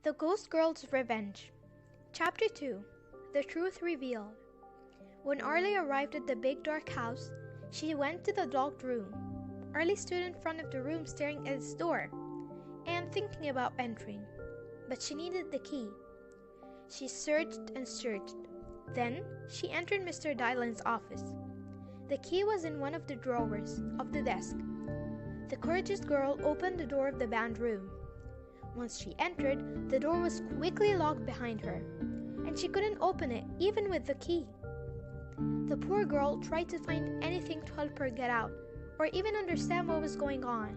The Ghost Girl's Revenge. Chapter 2. The Truth Revealed. When Arlie arrived at the big dark house, she went to the locked room. Arlie stood in front of the room staring at its door and thinking about entering, but she needed the key. She searched and searched. Then she entered Mr. Dylan's office. The key was in one of the drawers of the desk. The courageous girl opened the door of the band room. Once she entered, the door was quickly locked behind her, and she couldn't open it even with the key. The poor girl tried to find anything to help her get out, or even understand what was going on.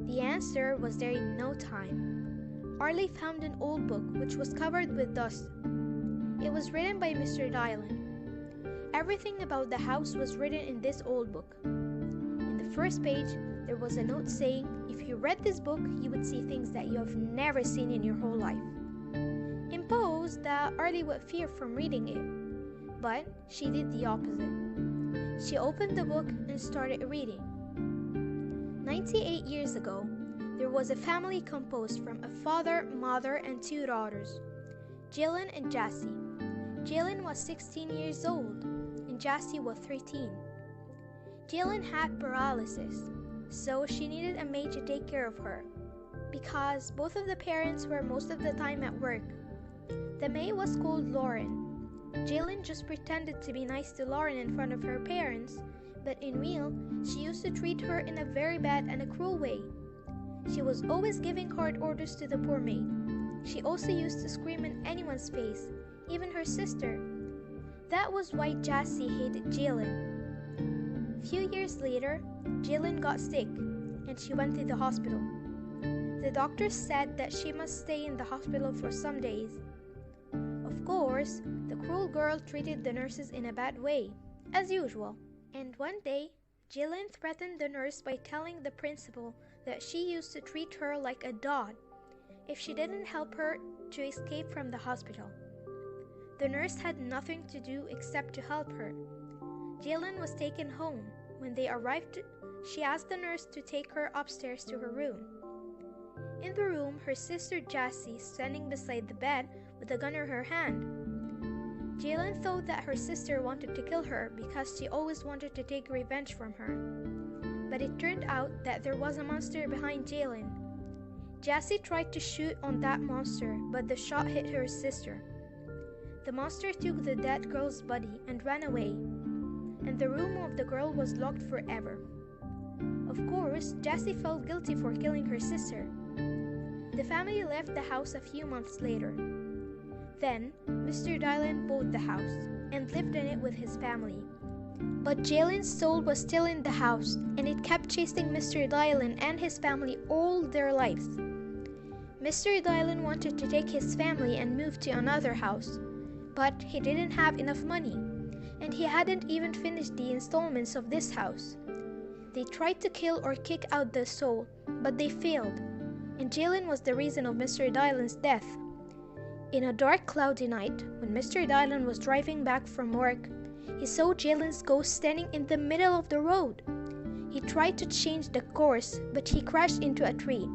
The answer was there in no time. Arlie found an old book which was covered with dust. It was written by Mr. Dylan. Everything about the house was written in this old book. In the first page, there was a note saying, if you read this book, you would see things that you have never seen in your whole life. Imposed that Arlie would fear from reading it, but she did the opposite. She opened the book and started reading. 98 years ago, there was a family composed from a father, mother, and two daughters, Jillian and Jessie. Jillian was 16 years old, and Jessie was 13. Jillian had paralysis, so she needed a maid to take care of her, because both of the parents were most of the time at work. The maid was called Lauren. Jillian just pretended to be nice to Lauren in front of her parents, but in real, she used to treat her in a very bad and a cruel way. She was always giving hard orders to the poor maid. She also used to scream in anyone's face, even her sister. That was why Jessie hated Jillian. A few years later, Jillian got sick, and she went to the hospital. The doctors said that she must stay in the hospital for some days. Of course, the cruel girl treated the nurses in a bad way, as usual. And one day, Jillian threatened the nurse by telling the principal that she used to treat her like a dog if she didn't help her to escape from the hospital. The nurse had nothing to do except to help her. Jillian was taken home. When they arrived, she asked the nurse to take her upstairs to her room. In the room, her sister Jessie standing beside the bed with a gun in her hand. Jillian thought that her sister wanted to kill her because she always wanted to take revenge from her. But it turned out that there was a monster behind Jillian. Jessie tried to shoot on that monster, but the shot hit her sister. The monster took the dead girl's body and ran away, and the room of the girl was locked forever. Of course, Jessie felt guilty for killing her sister. The family left the house a few months later. Then, Mr. Dylan bought the house and lived in it with his family. But Jillian's soul was still in the house, and it kept chasing Mr. Dylan and his family all their lives. Mr. Dylan wanted to take his family and move to another house, but he didn't have enough money, and he hadn't even finished the installments of this house. They tried to kill or kick out the soul, but they failed, and Jillian was the reason of Mr. Dylan's death. In a dark, cloudy night, when Mr. Dylan was driving back from work, he saw Jillian's ghost standing in the middle of the road. He tried to change the course, but he crashed into a tree.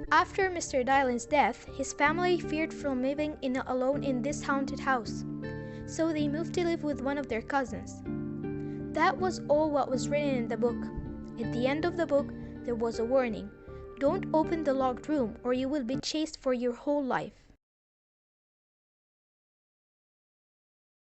After Mr. Dylan's death, his family feared from living alone in this haunted house, so they moved to live with one of their cousins. That was all what was written in the book. At the end of the book, there was a warning. Don't open the locked room or you will be chased for your whole life.